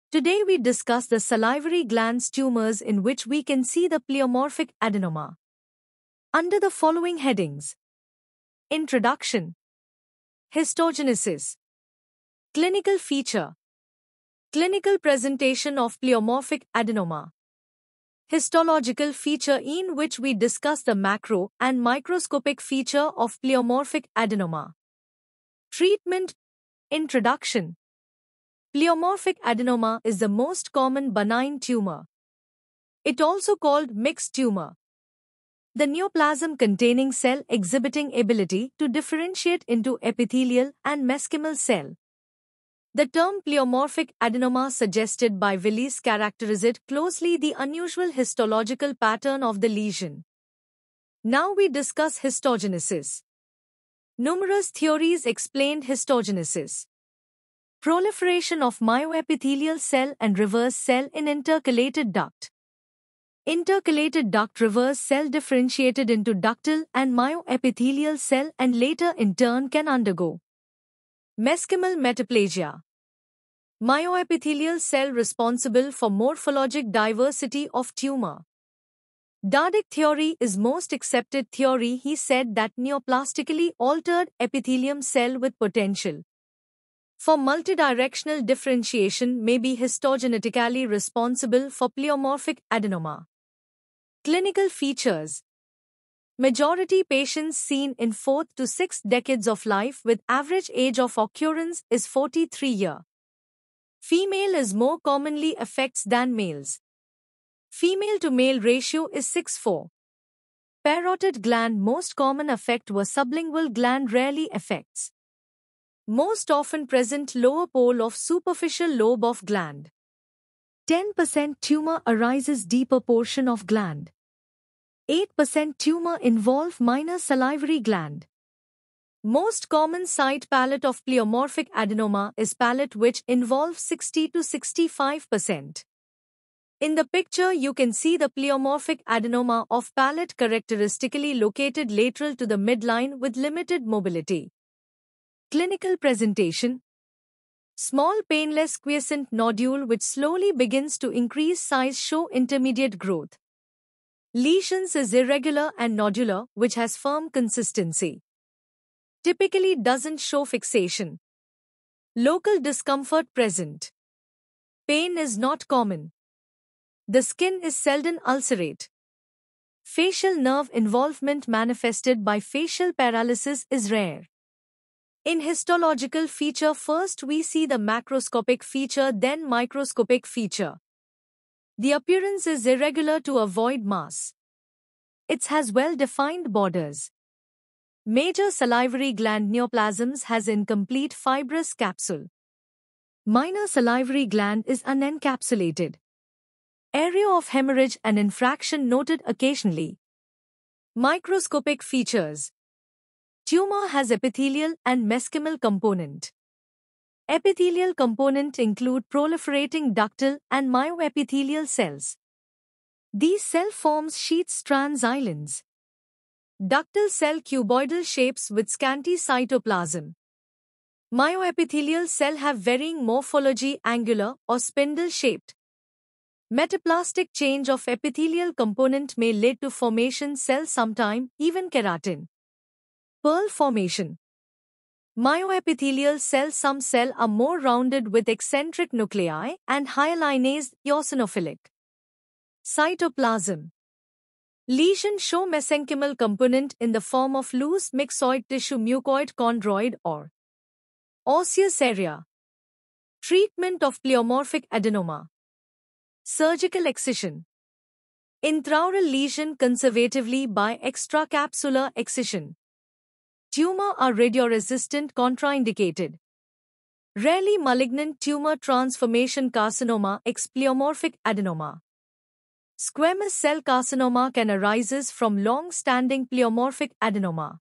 Today we discuss the salivary glands tumors in which we can see the pleomorphic adenoma. Under the following headings: Introduction, Histogenesis, Clinical feature, Clinical presentation of pleomorphic adenoma, Histological feature in which we discuss the macro and microscopic feature of pleomorphic adenoma. Treatment. Introduction. Pleomorphic adenoma is the most common benign tumor. It also called mixed tumor. The neoplasm containing cell exhibiting ability to differentiate into epithelial and mesenchymal cell. The term pleomorphic adenoma suggested by Willis characterized closely the unusual histological pattern of the lesion. Now we discuss histogenesis. Numerous theories explained histogenesis. Proliferation of myoepithelial cell and reverse cell in intercalated duct. Intercalated duct reverse cell differentiated into ductal and myoepithelial cell and later in turn can undergo mesenchymal metaplasia. Myoepithelial cell responsible for morphologic diversity of tumor. Dardick theory is most accepted theory. He said that neoplastically altered epithelium cell with potential for multidirectional differentiation may be histogenetically responsible for pleomorphic adenoma. Clinical features. Majority patients seen in 4th to 6th decades of life with average age of occurrence is 43 years. Female is more commonly affects than males. Female to male ratio is 6:4. Parotid gland most common affect were sublingual gland rarely affects. Most often present lower pole of superficial lobe of gland. 10% tumor arises deeper portion of gland. 8% tumor involve minor salivary gland. Most common site palate of pleomorphic adenoma is palate which involves 60 to 65%. In the picture you can see the pleomorphic adenoma of palate characteristically located lateral to the midline with limited mobility. Clinical presentation. Small painless quiescent nodule which slowly begins to increase size show intermediate growth. Lesions is irregular and nodular which has firm consistency. Typically doesn't show fixation. Local discomfort present. Pain is not common. The skin is seldom ulcerate. Facial nerve involvement manifested by facial paralysis is rare. In histological feature first we see the macroscopic feature then microscopic feature. The appearance is irregular to avoid mass. It has well-defined borders. Major salivary gland neoplasms has incomplete fibrous capsule. Minor salivary gland is unencapsulated. Area of hemorrhage and infraction noted occasionally. Microscopic features. Tumor has epithelial and mesenchymal component. Epithelial component include proliferating ductal and myoepithelial cells. These cell forms sheath strands islands. Ductal cell cuboidal shapes with scanty cytoplasm. Myoepithelial cell have varying morphology angular or spindle shaped. Metaplastic change of epithelial component may lead to formation cell sometime even keratin. Pearl formation. Myoepithelial cell some cell are more rounded with eccentric nuclei and hyalinized eosinophilic. Cytoplasm. Lesion show mesenchymal component in the form of loose myxoid tissue mucoid chondroid or osseous area. Treatment of pleomorphic adenoma. Surgical excision. Intraoral lesion conservatively by extracapsular excision. Tumor are radioresistant contraindicated. Rarely malignant tumor transformation carcinoma ex pleomorphic adenoma. Squamous cell carcinoma can arise from long-standing pleomorphic adenoma.